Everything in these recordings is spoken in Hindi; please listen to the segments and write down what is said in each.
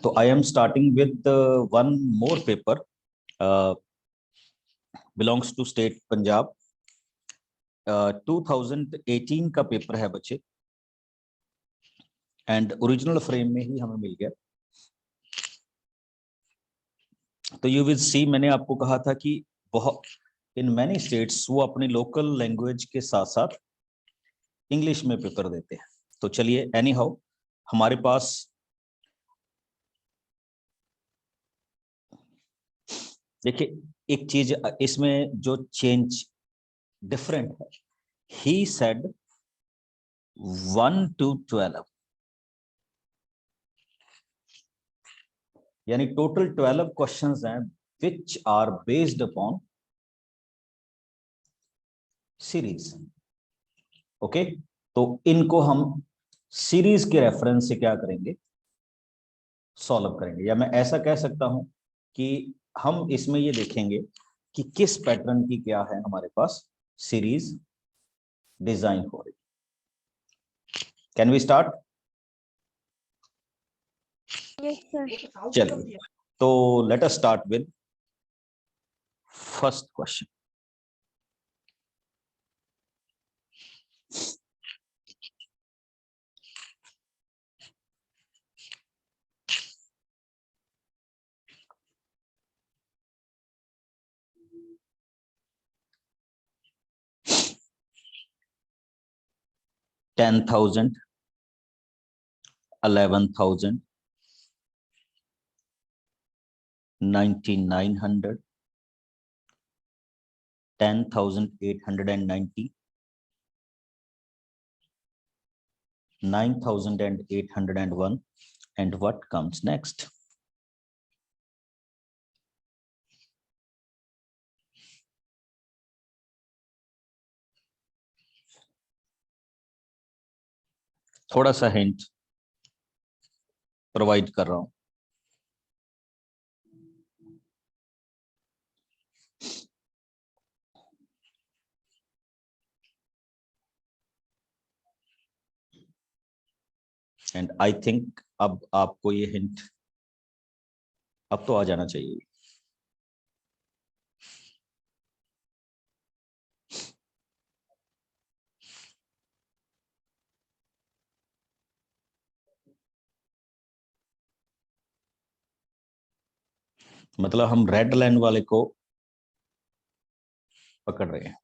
तो I am starting with one more paper, belongs to state Punjab. 2018 का पेपर है बच्चे, एंड ओरिजिनल फ्रेम में ही हमें मिल गया। तो यू विल सी, मैंने आपको कहा था कि बहुत इन मैनी स्टेट्स वो अपनी लोकल लैंग्वेज के साथ साथ इंग्लिश में पेपर देते हैं। तो चलिए, एनी हाउ हमारे पास देखिए एक चीज इसमें जो चेंज डिफरेंट है, ही सेड 1 to 12, यानी टोटल 12 क्वेश्चंस हैं which are based upon series. Okay, तो इनको हम सीरीज के रेफरेंस से क्या करेंगे, सॉल्व करेंगे। या मैं ऐसा कह सकता हूं कि हम इसमें ये देखेंगे कि किस पैटर्न की क्या है हमारे पास सीरीज डिजाइन हो रही। Can we start? चलिए, तो let us start with first question. $10,000, $11,000, $9,900, $10,890, $9,801, and what comes next? थोड़ा सा हिंट प्रोवाइड कर रहा हूं। एंड आई थिंक अब आपको ये हिंट अब तो आ जाना चाहिए। मतलब हम रेड लाइन वाले को पकड़ रहे हैं।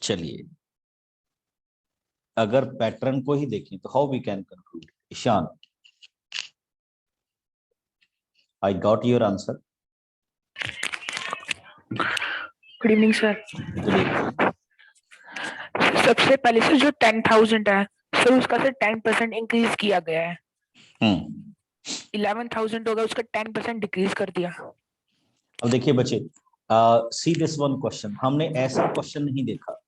चलिए, अगर पैटर्न को ही देखें तो how we can conclude? Ishaan, I got your answer. Good evening sir. सबसे पहले से जो 10,000 है सर, उसका से 10% इंक्रीज किया गया है। 11,000 होगा, उसका 10% डिक्रीज कर दिया। अब देखिए बच्चे, सी दिस वन क्वेश्चन, हमने ऐसा क्वेश्चन नहीं देखा।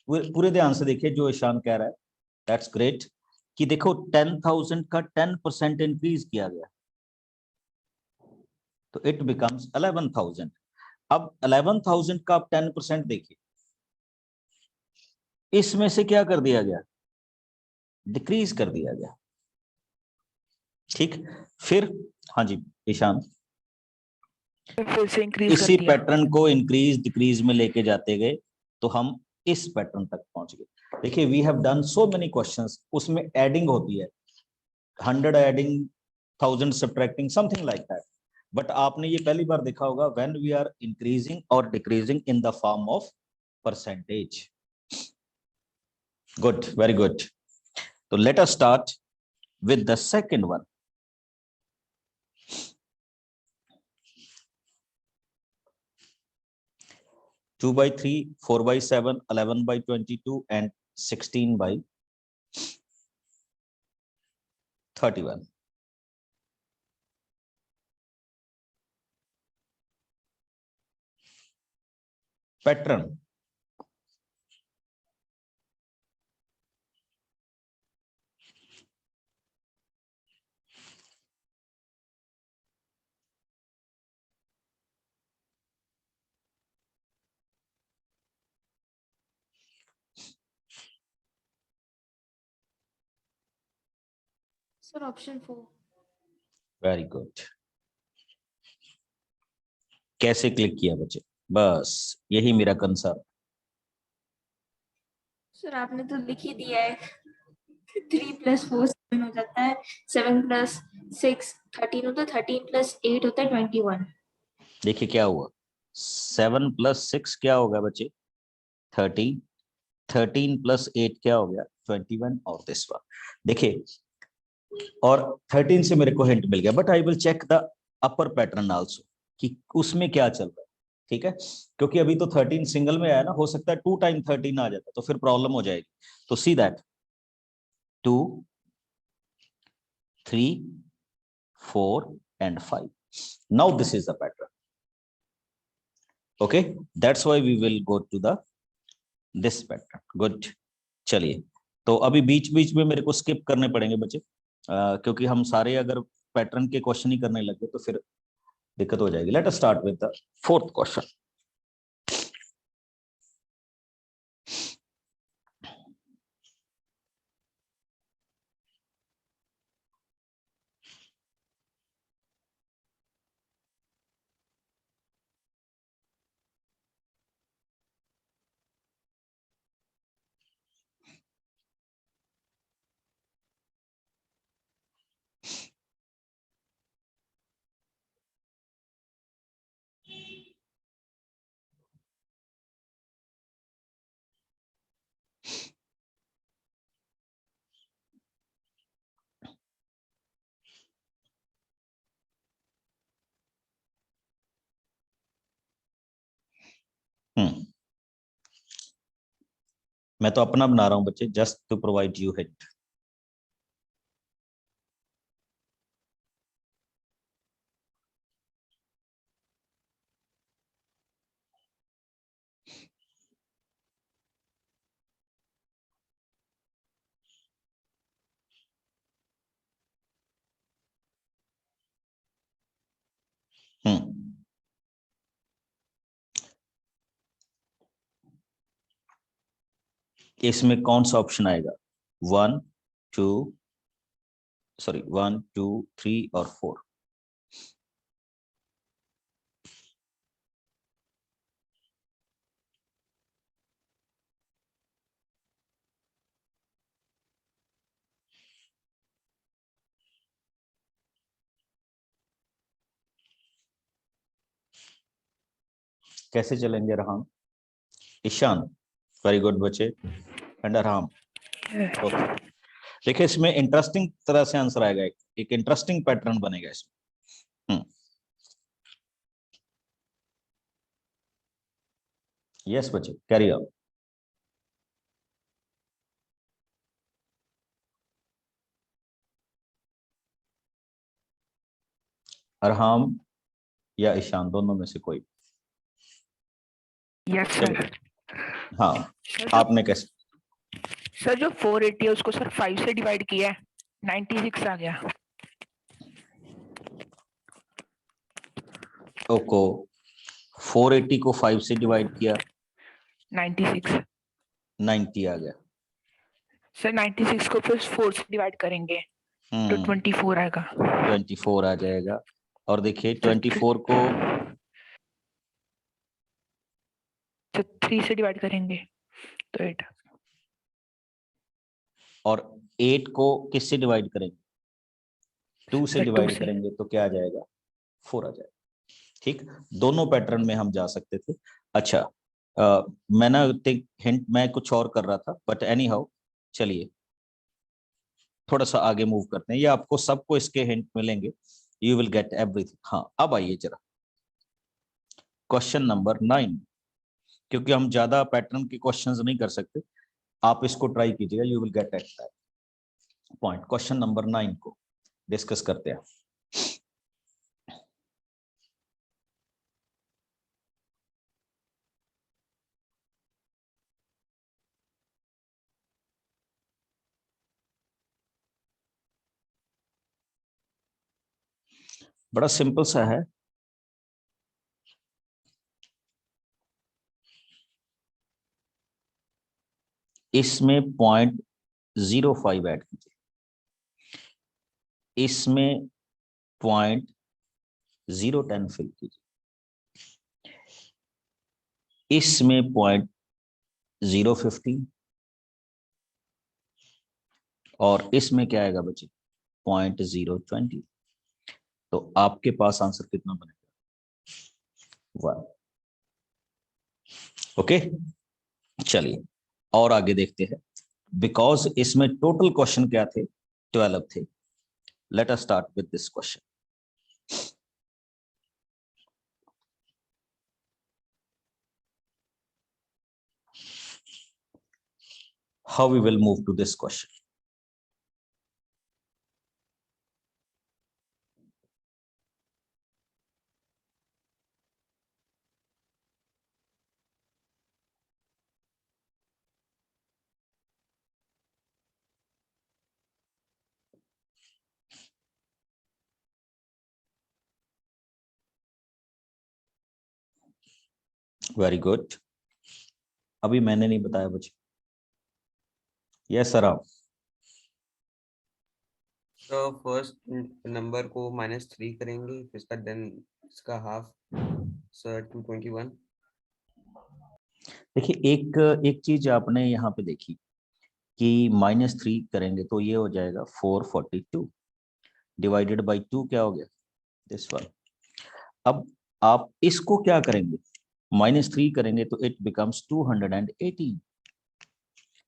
पूरे ध्यान से देखिए जो ईशान कह रहा है, दैट्स ग्रेट। कि देखो 10,000 का 10% इंक्रीज किया गया, तो इट बिकम्स 11,000। अब 11,000 का आप 10% देखिए, इसमें से क्या कर दिया गया, डिक्रीज कर दिया गया। ठीक, फिर हाँ जी ईशान, फिर से इंक्रीज इसी कर दिया। पैटर्न को इंक्रीज डिक्रीज में लेके जाते गए तो हम इस पैटर्न तक पहुंच गए। देखिए we have done so many questions, उसमें एडिंग होती है, 100 adding, 1000 subtracting, something like that. But आपने ये पहली बार देखा होगा व्हेन वी आर इंक्रीजिंग और decreasing in the form of percentage. Good, very good. तो let us start with the second one. 2/3, 4/7, 11/22 and 16/31. Pattern. Sir, option 4. Very good. कैसे क्लिक किया बच्चे? बस यही मेरा कंसर्न. सर आपने तो लिख ही दिया है. 3 + 4 7 हो जाता है. 7 + 6 13 होता है. 13 + 8 होता है 21. देखिए क्या हुआ, 7 + 6 क्या होगा बच्चे? 13. 13 + 8 क्या हो गया? 21. और दिस वन देखिए, और 13 से मेरे को हिंट मिल गया, but I will check the upper pattern also कि उसमें क्या चल रहा है. ठीक है, क्योंकि अभी तो 13 सिंगल में आया ना, हो सकता है 2 टाइम 13 आ जाता तो फिर प्रॉब्लम हो जाएगी. तो see that 2, 3, 4 and 5. Now this is the pattern. Okay, that's why we will go to the this pattern. Good. चलिए, तो अभी बीच बीच में मेरे को स्किप करने पड़ेंगे बच्चे, क्योंकि हम सारे अगर पैटर्न के क्वेश्चन ही करने लगे तो फिर दिक्कत हो जाएगी. Let us start with the fourth question. मैं तो अपना बना रहा हूं बच्चे, just to provide you hint. इसमें कौन सा ऑप्शन आएगा? 1, 2, सॉरी 1, 2, 3 और 4. कैसे चलेंगे रहाम? ईशान, वेरी गुड बच्चे. एंड अरहाम. ओके, देखिए इसमें इंटरेस्टिंग तरह से आंसर आएगा, एक इंटरेस्टिंग पैटर्न बनेगा इसमें. यस बच्चे, कैरी ऑन. अरहाम या ईशान, दोनों में से कोई. Yes sir. हाँ, आपने कैसे? सर जो 480 है उसको सर 5 से डिवाइड किया है, 96 आ गया. ओको, 480 को 5 से डिवाइड किया, 96. 90 आ गया. सर 96 को फिर 4 से डिवाइड करेंगे तो 24 आएगा. 24 आ जाएगा. और देखिए 24 को 3 से डिवाइड करेंगे तो 8. और 8 को किससे डिवाइड करेंगे? 2 से सर, 2 डिवाइड से. करेंगे तो क्या आ जाएगा? 4 आ जाएगा. ठीक, दोनों पैटर्न में हम जा सकते थे. अच्छा, मैं ना हिंट मैं कुछ और कर रहा था, बट एनी हाउ चलिए. थोड़ा सा आगे मूव करते हैं, ये आपको सबको इसके हिंट मिलेंगे, यू विल गेट एवरीथिंग। हाँ, अब आइए जरा क्वेश्चन नंबर 9, क्योंकि हम ज्यादा पैटर्न के क्वेश्चंस नहीं कर सकते, आप इसको ट्राई कीजिएगा, you will gate at that point. Question number 9 को डिस्कस करते हैं। बड़ा सिंपल सा है, इसमें 0.05 ऐड कीजिए, इसमें 0.010 फिल कीजिए, इसमें 0.015 और इसमें क्या आएगा बच्चे 0.020। तो आपके पास आंसर कितना बनेगा 1। ओके, चलिए और आगे देखते हैं, बिकॉज इसमें टोटल क्वेश्चन क्या थे 12 थे। Late us start with this question. How we will move to this question? Very good. अभी मैंने नहीं बताया बच्चे। यस सर, आप तो फर्स्ट नंबर को -3 करेंगे, फिर इसका देन इसका हाफ, सर 221। देखिए एक चीज आपने यहाँ पे देखी कि -3 करेंगे तो ये हो जाएगा 442 डिवाइडेड बाई 2 क्या हो गया दिस वन। अब आप इसको क्या करेंगे, -3 करेंगे तो it becomes 218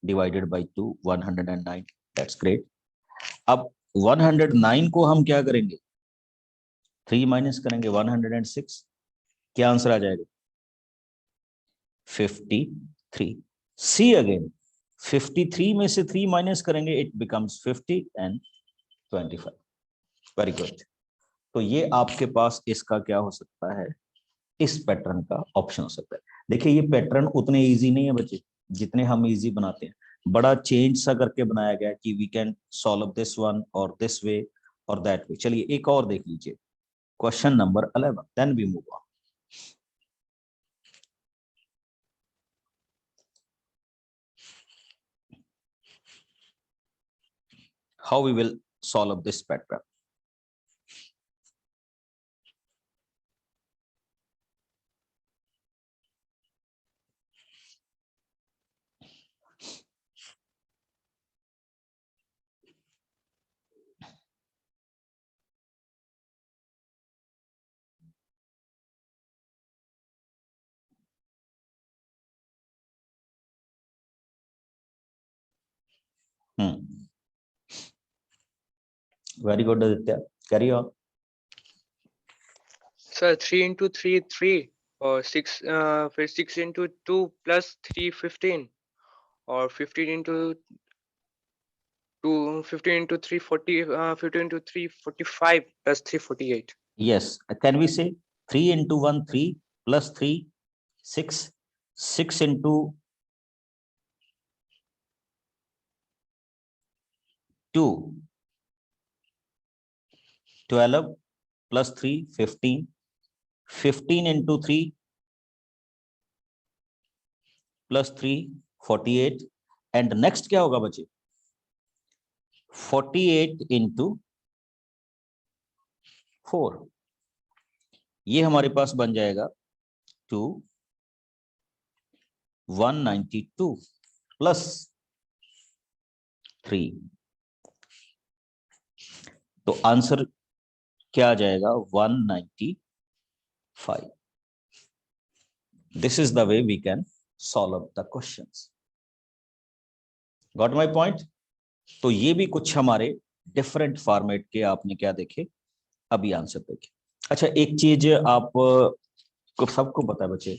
divided by 2 109। That's great. अब 109 को हम क्या करेंगे 3 माइनस करेंगे 106, क्या आंसर आ जाएगा 53। सी अगेन 53 में से 3 माइनस करेंगे it becomes 50 and 25। Very good. तो ये आपके पास इसका क्या हो सकता है, इस पैटर्न का ऑप्शन हो सकता है। देखिए ये पैटर्न उतने इजी नहीं है बच्चे जितने हम इजी बनाते हैं, बड़ा चेंज सा करके बनाया गया कि we can solve this one और दिस वे और दैट वे। चलिए एक और देख लीजिए, question number 11, then we move on. How we will solve this pattern? Very good, Aditya. Carry on. Sir, 3 into 3, 3 or 6, फिर 6 into 2 plus 3, 15 or 15 into 2, 15 into 3, 40, 15 into 3, 45 plus 3, 48. Yes. Can we say 3 into 1, 3 plus 3, 6, 6 into 2, 12 plus 3, 15, 15 into 3 plus 3, 48 and next क्या होगा बच्चे 48 into 4, ये हमारे पास बन जाएगा 2 192 प्लस 3, तो आंसर क्या आ जाएगा 195। This is the way we can solve the questions. Got my point? तो ये भी कुछ हमारे डिफरेंट फॉर्मेट के आपने क्या देखे, अभी आंसर देखे। अच्छा, एक चीज आप को सबको पता है बच्चे,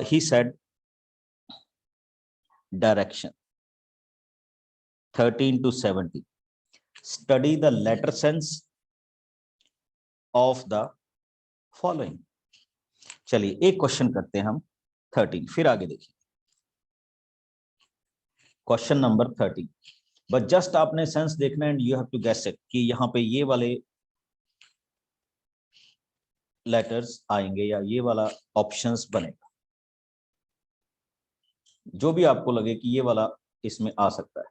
he said direction 13 to 70, study the letter sense of the following। चलिए एक क्वेश्चन करते हैं हम 13, फिर आगे देखिए क्वेश्चन नंबर 13। बट जस्ट आपने सेंस देखना and you have to guess it कि यहाँ पे ये वाले लेटर्स आएंगे या ये वाला ऑप्शंस बनेगा, जो भी आपको लगे कि ये वाला इसमें आ सकता है।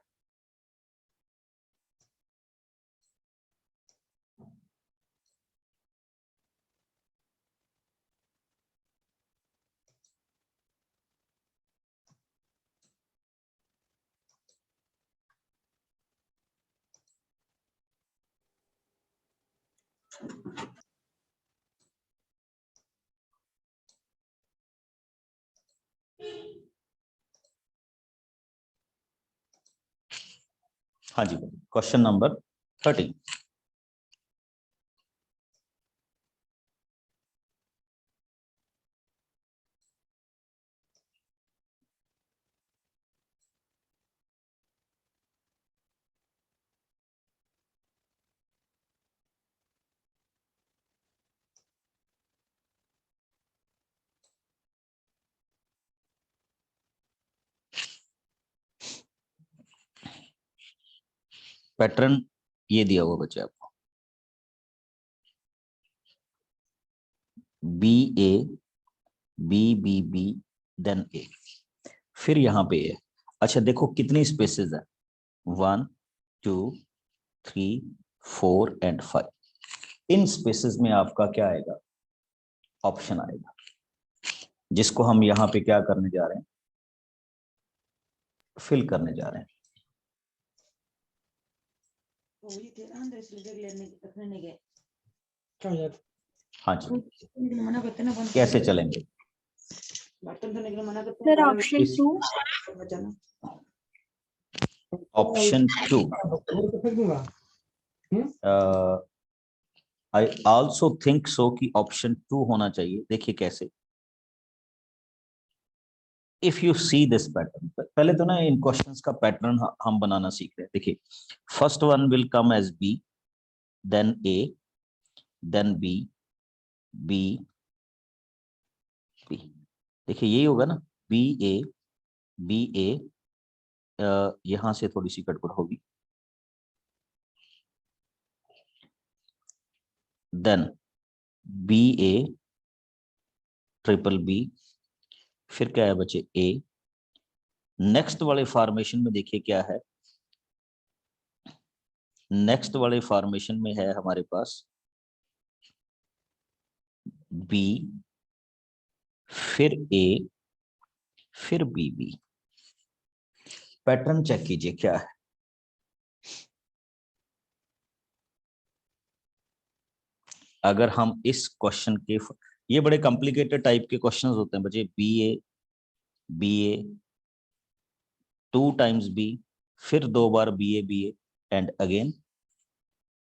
हाँ जी, क्वेश्चन नंबर 13। पैटर्न ये दिया हुआ बच्चे आपको, B A B B B then A, फिर यहाँ पे ए। अच्छा देखो कितनी स्पेसेस है, 1 2 3 4 एंड 5। इन स्पेसेस में आपका क्या आएगा, ऑप्शन आएगा, जिसको हम यहाँ पे क्या करने जा रहे हैं, फिल करने जा रहे हैं। हाँ जी, कैसे चलेंगे सर ऑप्शन इस 2। Option 2, I also think so कि ऑप्शन 2 होना चाहिए। देखिए कैसे, if you see this pattern, पहले तो ना इन क्वेश्चंस का पैटर्न हम बनाना सीख रहे हैं। देखिए first one will come as B, then A, then B, B B. देखिए यही होगा ना, बी ए बी ए, यहां से थोड़ी सी गड़बड़ होगी, then B A triple B, फिर क्या है बच्चे ए। नेक्स्ट वाले फॉर्मेशन में देखिए क्या है, नेक्स्ट वाले फॉर्मेशन में है हमारे पास बी, फिर ए, फिर बी बी। पैटर्न चेक कीजिए क्या है, अगर हम इस क्वेश्चन के, ये बड़े कॉम्प्लिकेटेड टाइप के क्वेश्चंस होते हैं बच्चे, बी ए 2 टाइम्स बी, फिर 2 बार B A and again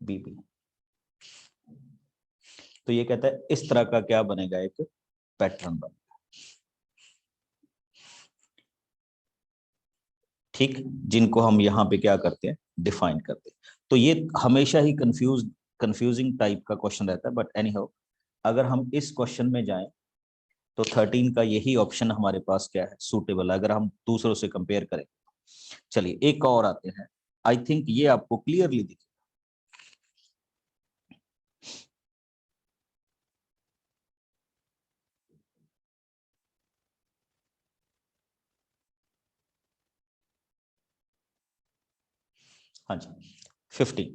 B B. तो ये कहता है इस तरह का क्या बनेगा, एक पैटर्न बनेगा। ठीक, जिनको हम यहाँ पे क्या करते हैं, डिफाइन करते हैं। तो ये हमेशा ही कंफ्यूजिंग टाइप का क्वेश्चन रहता है, बट एनी हाउ अगर हम इस क्वेश्चन में जाएं तो 13 का यही ऑप्शन हमारे पास क्या है, सूटेबल, अगर हम दूसरों से कंपेयर करें। चलिए एक और आते हैं, आई थिंक ये आपको क्लियरली दिखे। हाँ जी 15।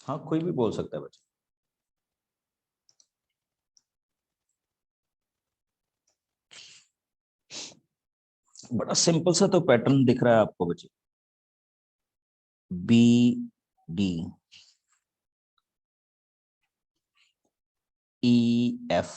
हाँ कोई भी बोल सकता है बच्चे। बड़ा सिंपल सा तो पैटर्न दिख रहा है आपको बच्चे, B D E F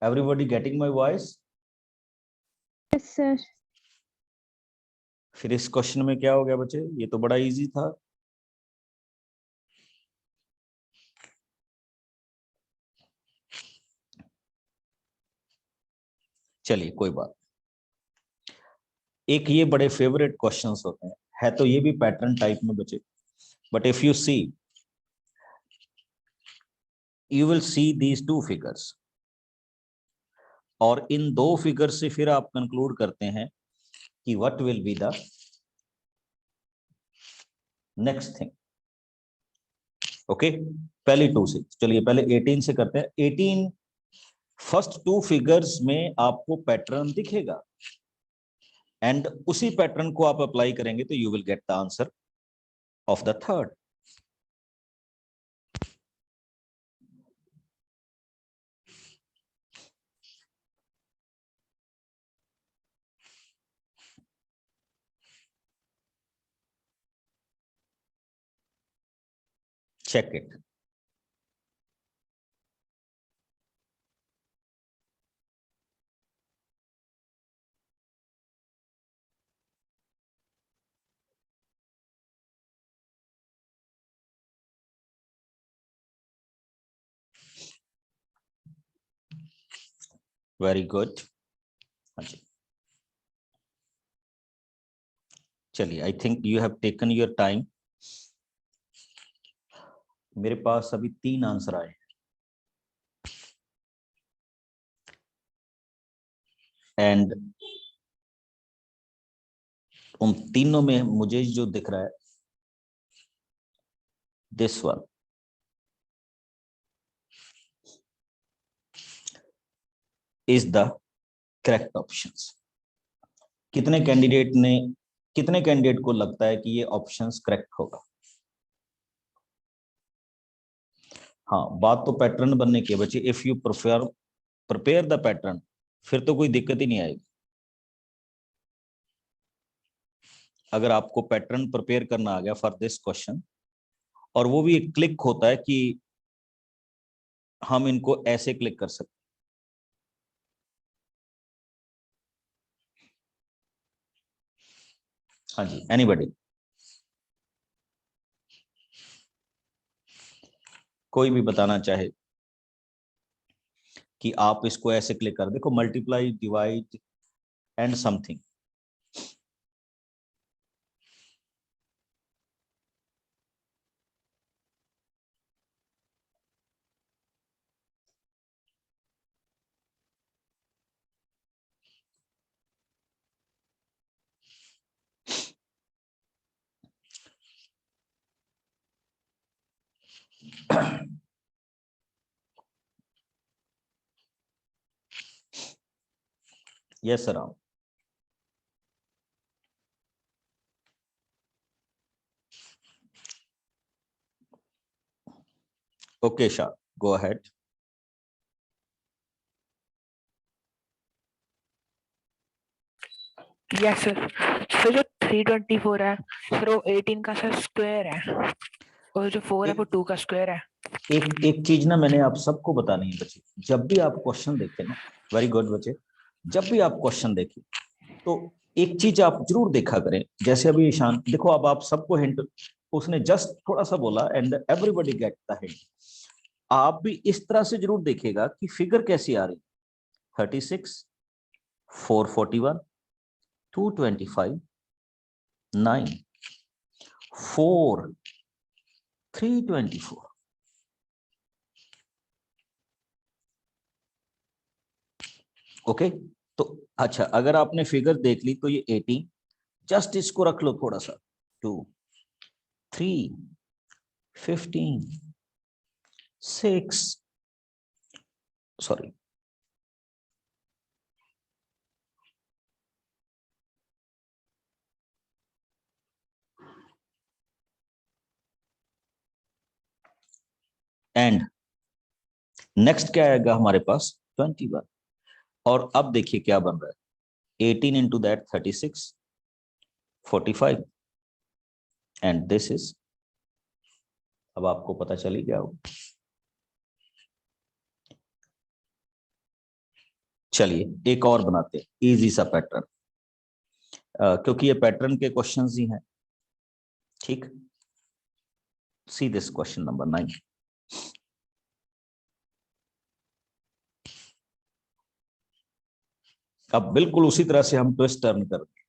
everybody getting my voice? Yes sir. फिर इस क्वेश्चन में क्या हो गया बच्चे? ये तो बड़ा इजी था। चलिए कोई बात। एक ये बड़े फेवरेट क्वेश्चंस होते हैं, है तो ये भी पैटर्न टाइप में बचे, but if you see you will see these two figures, और इन दो फिगर से फिर आप कंक्लूड करते हैं कि what will be the next thing. Okay पहले 2 से चलिए, पहले 18 से करते हैं। 18 फर्स्ट 2 फिगर्स में आपको पैटर्न दिखेगा, एंड उसी पैटर्न को आप अप्लाई करेंगे तो you will get the answer of the third. check it. Very good. चलिए, I think you have taken your time. मेरे पास अभी 3 आंसर आए, एंड उन तीनों में मुझे जो दिख रहा है, this one is the correct options. कितने कैंडिडेट को लगता है कि ये ऑप्शंस करेक्ट होगा? हाँ, बात तो पैटर्न बनने की है बच्चे। If you prepare the pattern, फिर तो कोई दिक्कत ही नहीं आएगी। अगर आपको पैटर्न प्रिपेयर करना आ गया फॉर दिस क्वेश्चन, और वो भी एक क्लिक होता है कि हम इनको ऐसे क्लिक कर सकते। हाँ जी, एनीबॉडी? कोई भी बताना चाहे कि आप इसको ऐसे क्लिक कर, देखो multiply, divide and something. Yes, sir. Okay, Shah, go ahead. Yes sir. Sir जो 324 है सर वो 18 का सर स्क्वायर है, और जो 4 है वो 2 का स्क्वायर है। एक चीज ना मैंने आप सबको बतानी है बच्चे, जब भी आप क्वेश्चन देखें ना, वेरी गुड बच्चे, जब भी आप क्वेश्चन देखें तो एक चीज आप जरूर देखा करें। जैसे अभी ईशान देखो, अब आप सबको हिंट, उसने जस्ट थोड़ा सा बोला and everybody get the hint. आप भी इस तरह से जरूर देखिएगा कि फिगर कैसी आ रही। 36, 441, 225, 9, 4, 324। ओके, तो अच्छा, अगर आपने फिगर देख ली तो ये 18, जस्ट इसको रख लो थोड़ा सा, 2, 3, 15, 6, सॉरी एंड नेक्स्ट क्या आएगा हमारे पास 21, और अब देखिए क्या बन रहा है 18 into that 36 45 and this is, अब आपको पता चली गया हो। चलिए एक और बनाते हैं इजी सा पैटर्न, क्योंकि ये पैटर्न के क्वेश्चंस ही हैं। ठीक, सी दिस क्वेश्चन नंबर 9। अब बिल्कुल उसी तरह से हम ट्विस्ट टर्न करते हैं।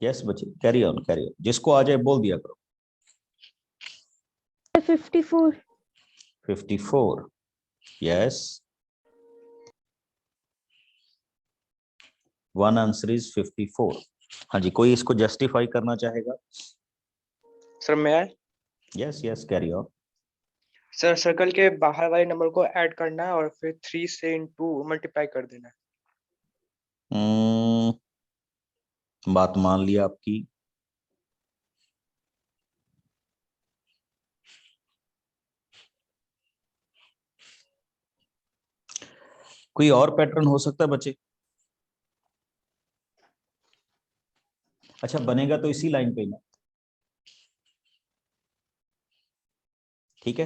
यस बच्चे, कैरी ऑन, जिसको आ जाए बोल दिया करो। 54. 54, यस, वन आंसर इज 54। हाँ जी, कोई इसको जस्टिफाई करना चाहेगा? सर मैं yes yes, carry on. Sir circle के बाहर वाले नंबर को ऐड करना है और फिर 3 से इनटू मल्टीप्लाई कर देना है। बात मान लिया आपकी। कोई और पैटर्न हो सकता है बच्चे? अच्छा, बनेगा तो इसी लाइन पे ही ना, ठीक है।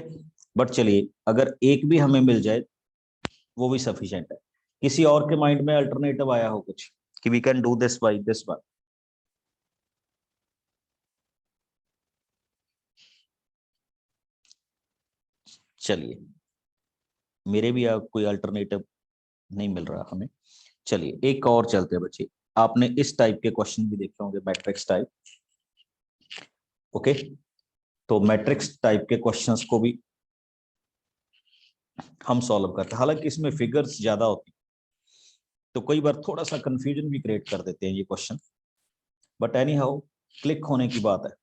बट चलिए, अगर एक भी हमें मिल जाए वो भी सफिशिएंट है। किसी और के माइंड में अल्टरनेटिव आया हो कुछ कि we can do this by this one? चलिए, मेरे भी कोई अल्टरनेटिव नहीं मिल रहा हमें। चलिए एक और चलते हैं बच्चे। आपने इस टाइप के क्वेश्चन भी देखे होंगे, मैट्रिक्स टाइप। ओके, तो मैट्रिक्स टाइप के क्वेश्चंस को भी हम सॉल्व करते हैं। हालांकि इसमें फिगर्स ज्यादा होती तो कई बार थोड़ा सा कंफ्यूजन भी क्रिएट कर देते हैं ये question, but any how click होने की बात है।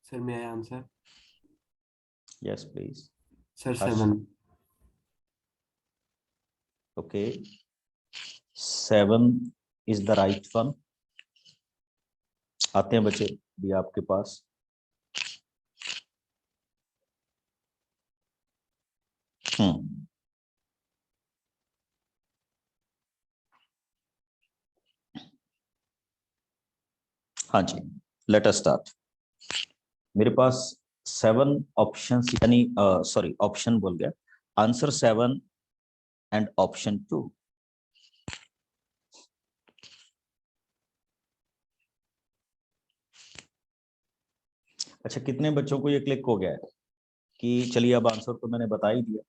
Sir, may I answer? Yes please. Sir, Harsh. 7. Okay, 7 is the right one. आते हैं बच्चे भी आपके पास। हाँ जी, लेट अस स्टार्ट। मेरे पास 7 ऑप्शंस, यानी सॉरी ऑप्शन बोल गया, आंसर 7 एंड ऑप्शन 2। अच्छा, कितने बच्चों को ये क्लिक हो गया है कि चलिए अब आंसर तो मैंने बता ही दिया।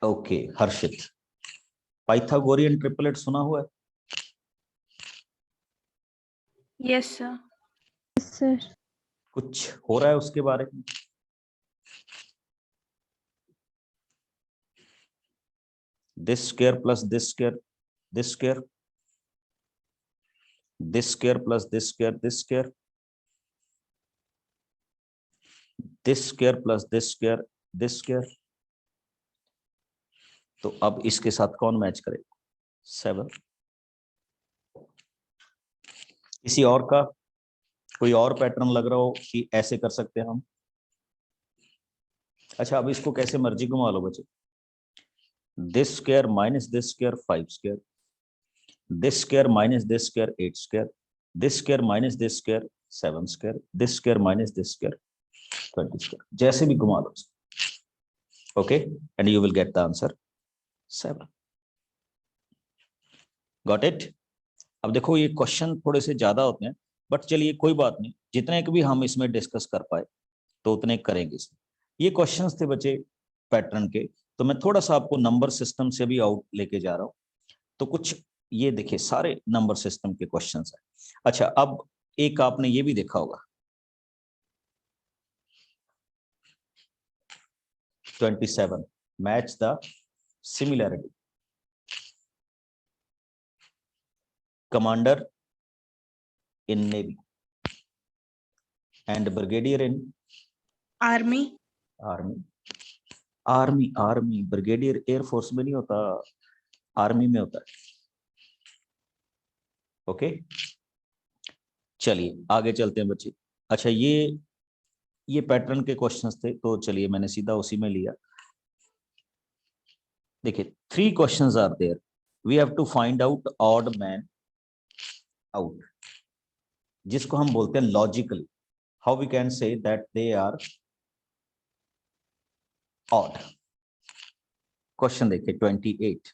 ओके, हर्षित, पाइथागोरियन ट्रिपलेट सुना हुआ है? Yes, sir. Yes, sir. कुछ हो रहा है उसके बारे में? This square plus this square, this square, this square plus this square, this square, this square plus this square, this square. तो अब इसके साथ कौन मैच करेगा? 7। किसी और का कोई और पैटर्न लग रहा हो कि ऐसे कर सकते हैं हम? अच्छा, अब इसको कैसे मर्जी घुमा लो बच्चे। This square minus this square 5 square, this square minus this square 8 square, this square minus this square 7 square, this square minus this square 20 square, जैसे भी घुमा लो। Okay, and you will get the answer 7। Got it? अब देखो ये क्वेश्चन थोड़े से ज्यादा होते हैं, बट चलिए कोई बात नहीं, जितने भी हम इसमें डिस्कस कर पाए तो उतने करेंगे इसमें। ये क्वेश्चंस थे बच्चे पैटर्न के, तो मैं थोड़ा सा आपको नंबर सिस्टम से भी आउट लेके जा रहा हूँ। तो कुछ ये देखिए सारे नंबर सिस्टम के क्वेश्चंस हैं। अच्छा, अब एक आपने ये भी देखा होगा, 27. Match the similarity. Commander in Navy and brigadier in army Army. Army brigadier air force में नहीं होता, आर्मी में होता है। ओके, चलिए आगे चलते हैं बच्चे। अच्छा, ये पैटर्न के क्वेश्चंस थे, तो चलिए मैंने सीधा उसी में लिया। देखिए 3 questions are there, we have to find out odd man out, जिसको हम बोलते हैं logical. How we can say that they are odd. Question देखिए 28।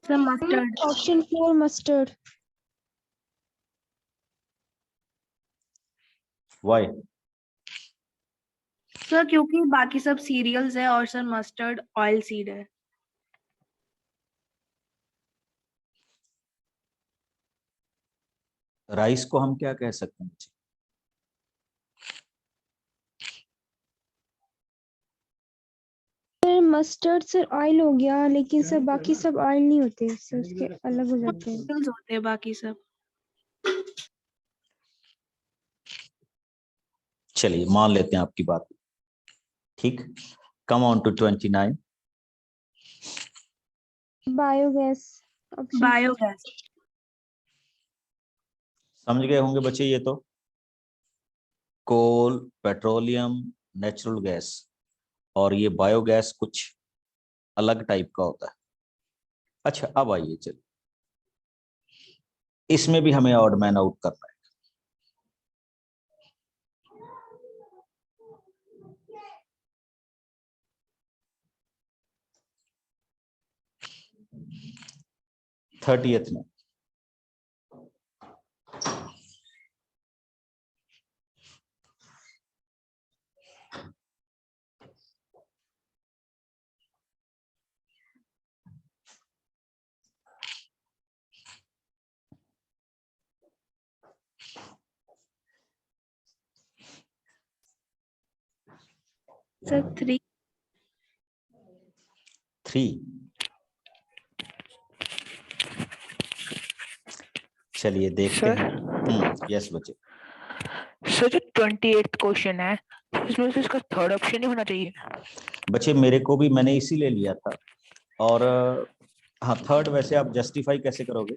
Sir mustard Option 4 mustard. Why? Sir क्योंकि बाकी सब सीरियल्स है और सर मस्टर्ड ऑयल सीड है। राइस को हम क्या कह सकते हैं बच्चे? सर मस्टर्ड सर ऑयल हो गया, लेकिन सर बाकी सब ऑयल नहीं होते सर, उसके अलग हो जाते हैं। सीरियल्स होते हैं बाकी सब। चलिए मान लेते हैं आपकी बात, ठीक। Come on to 29। Biogas. option biogas समझ गए होंगे बच्चे, ये तो कोल, पेट्रोलियम, नेचुरल गैस, और ये बायोगैस कुछ अलग टाइप का होता है। अच्छा अब आइए, चलिए इसमें भी हमें ऑड मैन आउट करना है। थर्टियथ में सर 3 3। चलिए देखते सर हैं। यस बच्चे। सर जो 28th क्वेश्चन है, इसमें से इसका थर्ड ऑप्शन ही होना चाहिए। बच्चे मेरे को भी, मैंने इसीलिए लिया था। और हाँ, थर्ड वैसे आप जस्टिफाई कैसे करोगे?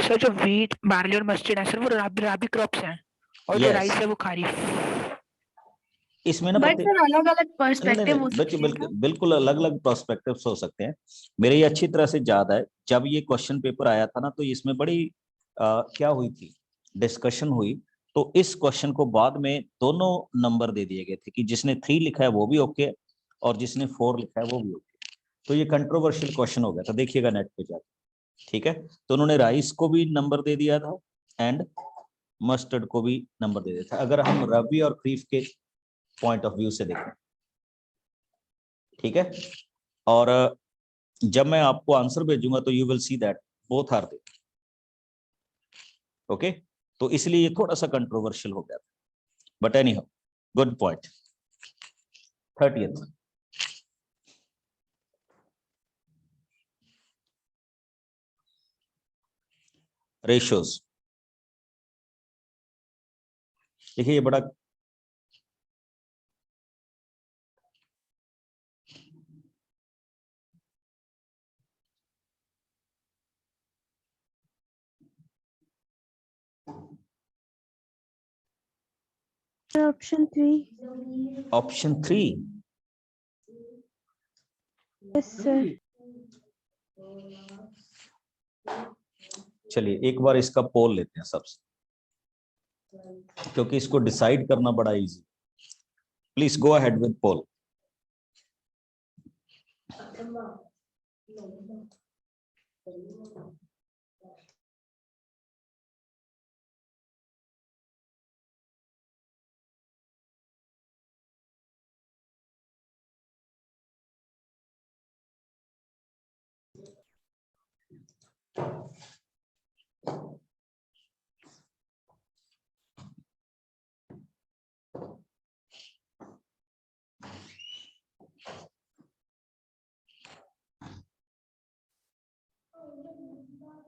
सर जो वीट, बार्ली और मस्टर्ड है सर, वो राबी क्रॉप्स हैं, और जो Yes. राइस है वो खरीफ। इसमें ना बट बच्चे, सर अलग अलग नहीं पर्सपेक्टिव हो बच्चे सकते हैं। बिल्कुल अलग अलग प्रोस्पेक्टिव्स हो सकते हैं। मेरे ये अच्छी तरह से याद है, जब ये क्वेश्चन पेपर आया था ना, तो इसमें बड़ी क्या हुई थी, डिस्कशन हुई। तो इस क्वेश्चन को बाद में दोनों नंबर दे दिए गए थे, कि जिसने 3 लिखा है वो भी ओके, और जिसने 4 लिखा है वो भी ओके। तो ये कंट्रोवर्शियल क्वेश्चन हो गया था, देखिएगा नेट पे जाके, ठीक है। तो उन्होंने राइस को भी नंबर दे दिया था एंड मस्टर्ड को भी नंबर दे दिया था, अगर हम रबी और खरीफ के पॉइंट ऑफ व्यू से देखें, ठीक है। और जब मैं आपको आंसर भेजूंगा तो you will see that both are there, okay. तो इसलिए ये थोड़ा सा कंट्रोवर्शियल हो गया था, but anyhow, good point. 30th ratios. देखिए ये बड़ा option 3. ऑप्शन 3। Yes sir. चलिए एक बार इसका पोल लेते हैं सबसे, क्योंकि इसको डिसाइड करना बड़ा easy. Please go ahead with poll.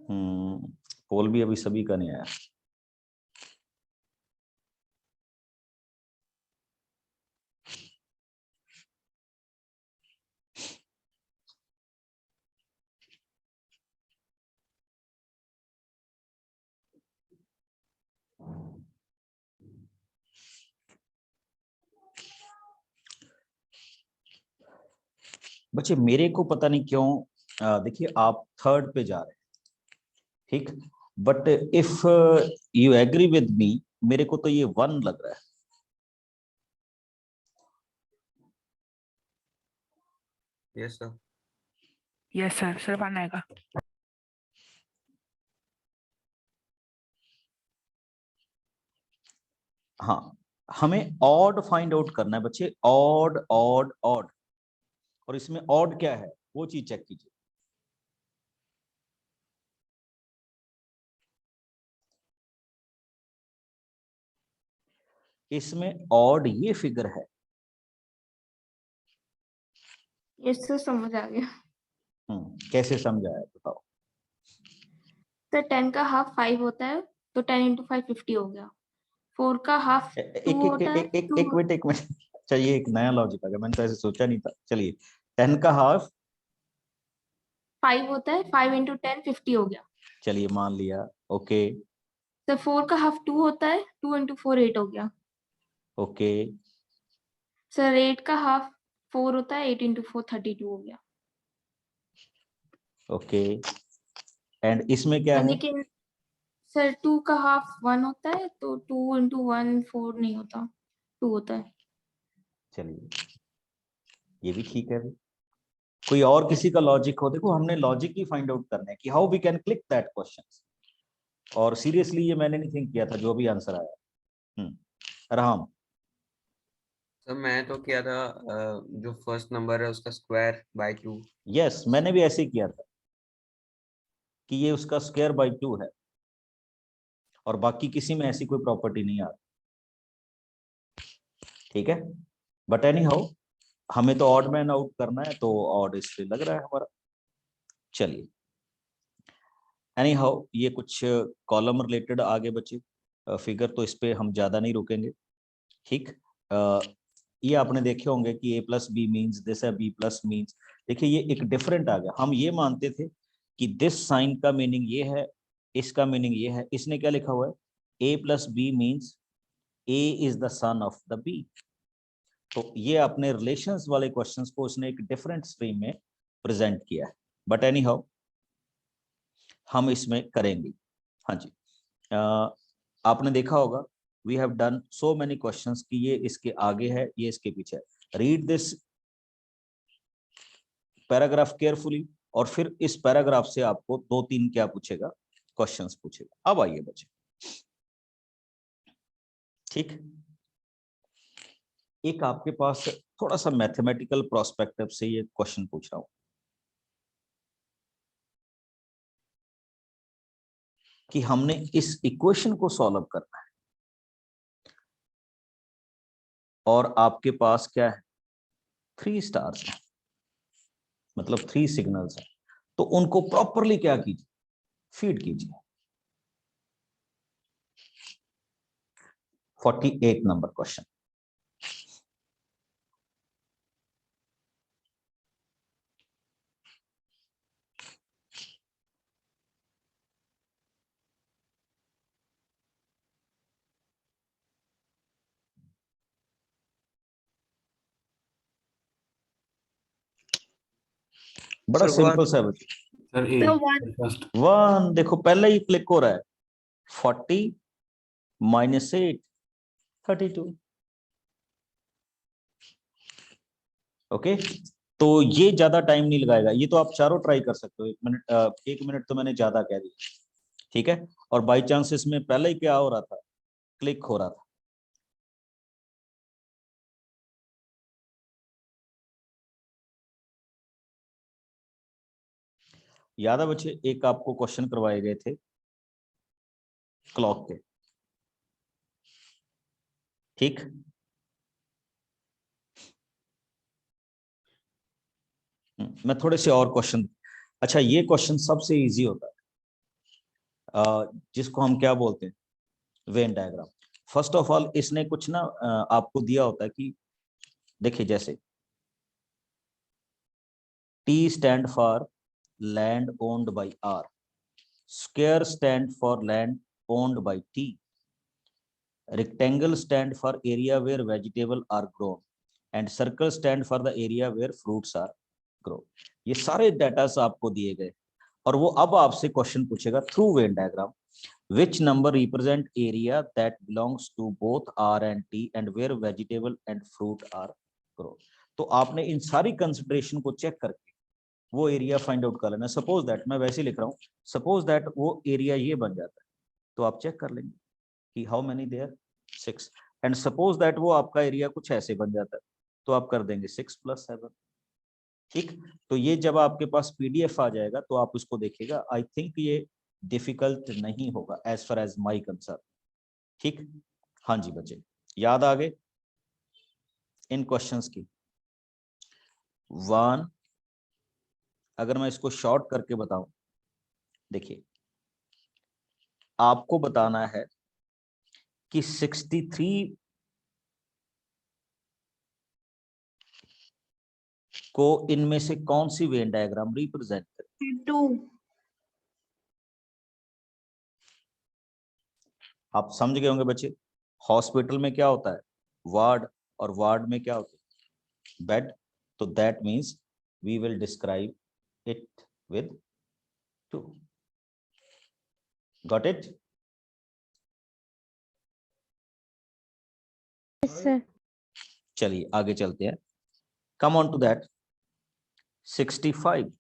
Poll भी अभी सभी का नहीं आया। बच्चे मेरे को पता नहीं क्यों, देखिए आप थर्ड पे जा रहे हैं, ठीक, but if you agree with me, मेरे को तो ये 1 लग रहा है। Yes sir. Yes sir, sir 1 आएगा। हाँ, हमें ऑड फाइंड आउट करना है बच्चे, ऑड ऑड ऑड, और इसमें ऑड क्या है वो चीज चेक कीजिए। इसमें ऑड ये फिगर है। इससे समझ आ गया। कैसे समझाया बताओ। तो 10 का हाफ 5 होता है, तो 10 इंटू 5 50 हो गया। 4 का हाफ 2 होता है, एक मिनट अच्छा, ये एक नया लॉजिक आ गया, मैंने तो ऐसे सोचा नहीं था। चलिए 10 का हाफ 5 होता है, 5 इंटू 10 50 हो गया। चलिए मान लिया, ओके तो 4 का हाफ 2 होता है, 2 इंटू 4 8 हो गया। ओके सर 8 का हाफ 4 होता है, 8 इंटू 4 32 हो गया। ओके, एंड इसमें क्या है? लेकिन सर 2 का हाफ 1 होता है, तो 2 इंटू 1 4 नहीं होता, 2 होता है। चलिए ये भी ठीक है। कोई और किसी का लॉजिक हो? देखो हमने लॉजिक ही फाइंड आउट करना है कि how we can click that question. और सीरियसली ये मैंने नहीं थिंक किया था जो भी आंसर आया। राम, सर मैं तो किया था जो फर्स्ट नंबर है उसका स्क्वायर बाय 2। यस मैंने भी ऐसे ही किया था कि ये उसका स्क्वायर बाय 2 है, और बाकी किसी में ऐसी कोई प्रॉपर्टी नहीं आ रही, ठीक है। बट एनी हाउ हमें तो ऑड मैन आउट करना है, तो ऑड इससे लग रहा है हमारा। चलिए एनी हाउ ये कुछ कॉलम रिलेटेड आगे बचे फिगर, तो इस पे हम ज्यादा नहीं रुकेंगे, ठीक। ये आपने देखे होंगे कि a plus B means this है, b प्लस मीन्स, देखिए ये एक डिफरेंट आ गया। हम ये मानते थे कि दिस साइन का मीनिंग ये है, इसका मीनिंग ये है, इसने क्या लिखा हुआ है, a plus B means a is the son of the b। तो ये अपने रिलेशंस वाले क्वेश्चंस को उसने एक डिफरेंट स्ट्रीम में प्रेजेंट किया है, बट एनी हाउ हम इसमें करेंगे। हाँ जी, आपने देखा होगा we have done so many questions कि ये इसके आगे है, ये इसके पीछे है। रीड दिस पैराग्राफ केयरफुली, और फिर इस पैराग्राफ से आपको 2-3 क्या पूछेगा, क्वेश्चंस पूछेगा। अब आइए बच्चे, ठीक, एक आपके पास थोड़ा सा मैथमेटिकल प्रोस्पेक्टिव से ये क्वेश्चन पूछ रहा हूं कि हमने इस इक्वेशन को सॉल्व करना है, और आपके पास क्या है, 3 स्टार्स है, मतलब 3 सिग्नल्स हैं, तो उनको प्रॉपरली क्या कीजिए, फीड कीजिए। 48 नंबर क्वेश्चन। बड़ा सर सिंपल सा है बच्चे। सर ए तो 1 फर्स्ट। 1 देखो पहले ही क्लिक हो रहा है, 40 माइनस 8 32। ओके, तो ये ज्यादा टाइम नहीं लगाएगा, ये तो आप चारों ट्राई कर सकते हो। 1 मिनट तो मैंने ज्यादा कह दिया, ठीक है। और बाई चांस इसमें पहले ही क्या हो रहा था, क्लिक हो रहा था। याद है बच्चे, एक आपको क्वेश्चन करवाए गए थे क्लॉक के, ठीक। मैं थोड़े से और क्वेश्चन, अच्छा ये क्वेश्चन सबसे इजी होता है, जिसको हम क्या बोलते हैं, Venn diagram. First of all इसने कुछ ना आपको दिया होता है कि देखिए जैसे T stand for land owned by R, square stand for land owned by T, rectangle stand for area where vegetable are grown, and circle stand for the area where fruits are grown। ये सारे डाटा आपको दिए गए और वो अब आपसे क्वेश्चन पूछेगा through Venn diagram which number represent area that belongs to both R and T and where vegetable and fruit are grown। तो आपने इन सारी कंसिडरेशन को चेक करके वो एरिया फाइंड आउट कर लेना। सपोज दैट मैं वैसे लिख रहा हूँ, सपोज दैट वो एरिया ये बन जाता है तो आप चेक कर लेंगे कि how many there 6, and suppose that वो आपका एरिया कुछ ऐसे बन जाता है तो आप कर देंगे 6 + 7। ठीक, तो ये जब आपके पास पीडीएफ आ जाएगा तो आप उसको देखिएगा। आई थिंक ये डिफिकल्ट नहीं होगा as far as my concern. ठीक, हाँ जी बच्चे, याद आ गए इन क्वेश्चंस की। 1 अगर मैं इसको शॉर्ट करके बताऊं, देखिए आपको बताना है कि 63 को इनमें से कौन सी वेन डायग्राम रिप्रेजेंट करे। 2 आप समझ गए होंगे बच्चे, हॉस्पिटल में क्या होता है, वार्ड, और वार्ड में क्या होता है, बेड। तो that means we will describe it with 2। Got it? Yes sir. चलिए आगे चलते हैं। Come on to that 65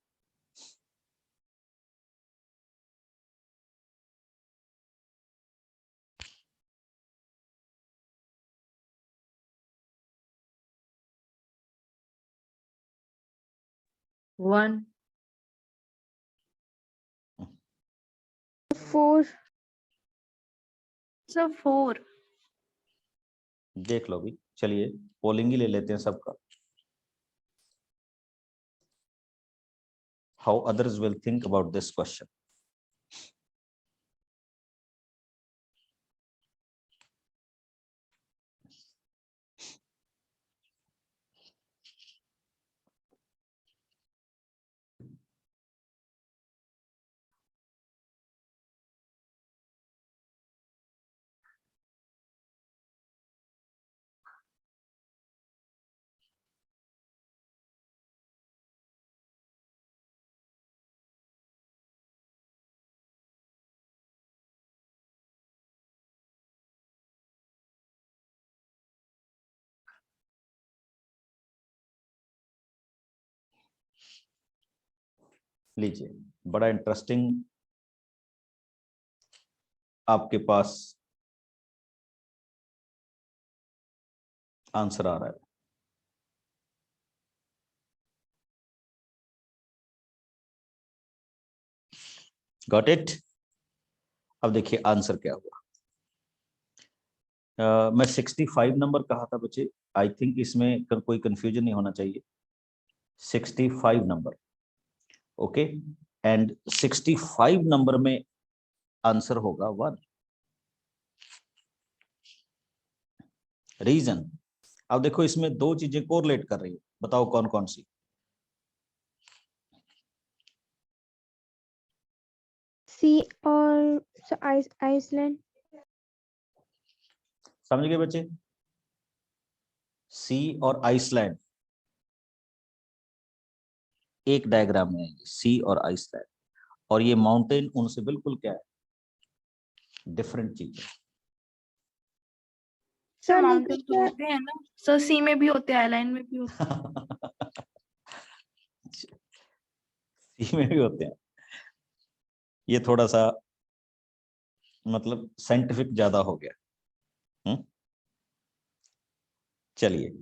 1 4 sir 4 देख लो भी। चलिए पोलिंग ही ले लेते हैं सबका, how others will think about this question. लीजिए, बड़ा इंटरेस्टिंग आपके पास आंसर आ रहा है। Got it? अब देखिए आंसर क्या हुआ। मैं 65 नंबर कहा था बच्चे, आई थिंक इसमें कोई कंफ्यूजन नहीं होना चाहिए। 65 नंबर, ओके, एंड 65 नंबर में आंसर होगा 1। रीजन, अब देखो इसमें दो चीजें कोरिलेट कर रही है, बताओ कौन कौन सी। सी और आइसलैंड। समझ गए बच्चे? सी और आइसलैंड एक डायग्राम में है, सी और आइसलैंड, और ये माउंटेन उनसे बिल्कुल क्या है, डिफरेंट चीज है। सर सर माउंटेन तो लेकिन होते हैं ना सर, सी में भी होते हैं, आइलैंड में भी होते सी में भी होते हैं, ये थोड़ा सा मतलब साइंटिफिक ज्यादा हो गया। चलिए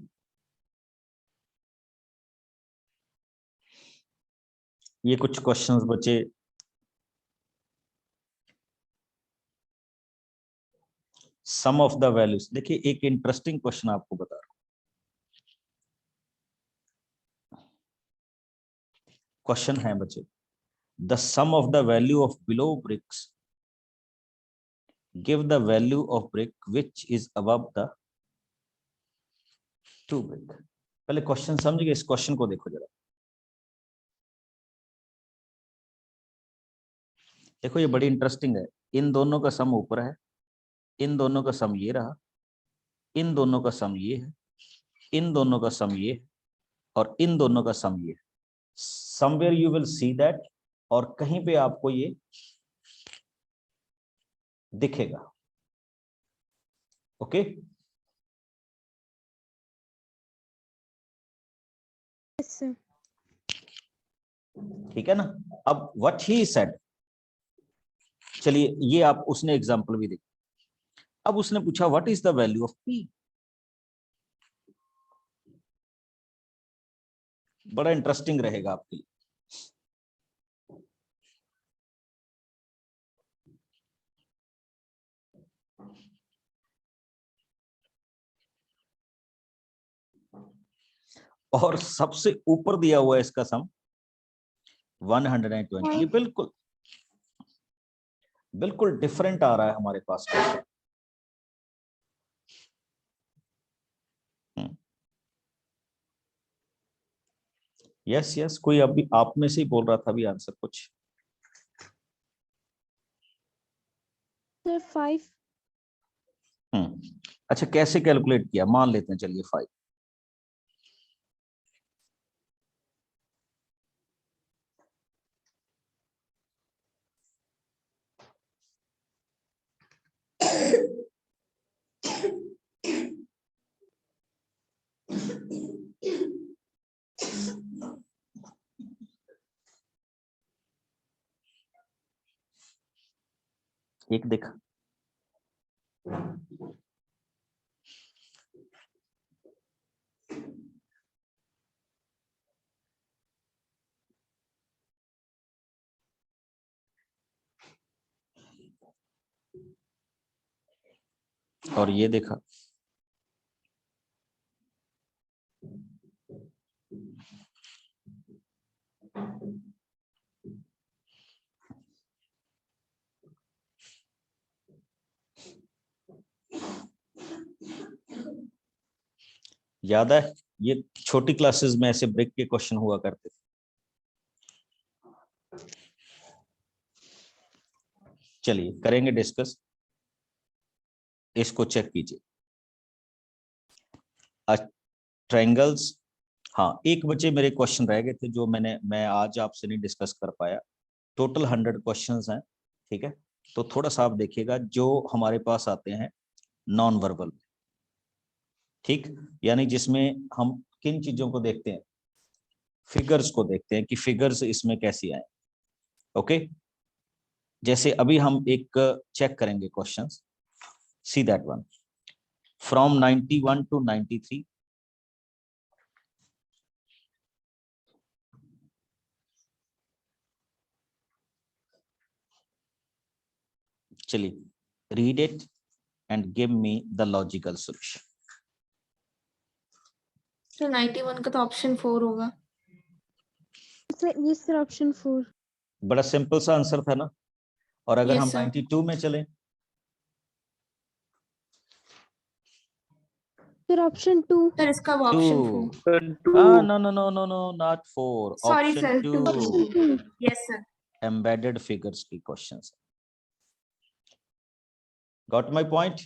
ये कुछ क्वेश्चंस बचे। सम ऑफ द वैल्यूज, देखिए एक इंटरेस्टिंग क्वेश्चन आपको बता रहा हूं। क्वेश्चन है बच्चे, the sum of the value of below bricks give the value of brick which is above the 2 brick. पहले क्वेश्चन समझिए, इस क्वेश्चन को देखो जरा। देखो ये बड़ी इंटरेस्टिंग है। इन दोनों का सम ऊपर है, इन दोनों का सम ये रहा, इन दोनों का सम ये है, इन दोनों का सम ये है, और इन दोनों का सम ये है। Somewhere you will see that, और कहीं पे आपको ये दिखेगा। Okay Yes, sir. ठीक है ना। अब व्हाट ही सेड, चलिए ये आप, उसने एग्जांपल भी देखा। अब उसने पूछा what is the value of P. बड़ा इंटरेस्टिंग रहेगा आपके लिए। और सबसे ऊपर दिया हुआ है इसका सम 120। ये बिल्कुल बिल्कुल डिफरेंट आ रहा है हमारे पास क्वेश्चन। यस यस, कोई अभी आप में से ही बोल रहा था अभी आंसर कुछ। Sir, 5. अच्छा कैसे कैलकुलेट किया, मान लेते हैं चलिए 5। एक देखा, और ये देखा। याद है ये छोटी क्लासेस में ऐसे ब्रेक के क्वेश्चन हुआ करते थे। चलिए करेंगे डिस्कस, इसको चेक कीजिए। ट्रायंगल्स, हाँ एक बचे मेरे क्वेश्चन रह गए थे जो मैं आज आपसे नहीं डिस्कस कर पाया। टोटल 100 क्वेश्चंस हैं, ठीक है। तो थोड़ा सा आप देखिएगा जो हमारे पास आते हैं नॉन वर्बल, ठीक, यानी जिसमें हम किन चीजों को देखते हैं, फिगर्स को देखते हैं कि फिगर्स इसमें कैसी आए। ओके, जैसे अभी हम एक चेक करेंगे questions, see that one from 91 to 93। चलिए read it and give me the logical solution. तो 91 का तो ऑप्शन 4 होगा। Sir, yes, sir, option 4. बड़ा सिंपल सा आंसर था ना। और अगर Yes, हम sir. 92 में चलें, Sir, option 2. सर इसका option 4। no, not 4, sorry option sir 2 Option 2. Yes sir. embedded figures की क्वेश्चंस। Got my point.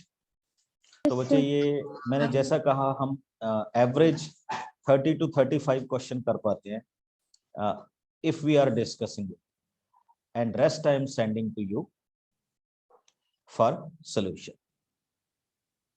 तो Yes, बच्चे sir. ये मैंने जैसा कहा, हम एवरेज 30 to 35 क्वेश्चन कर पाते हैं if we are discussing, and rest I am sending to you for solution.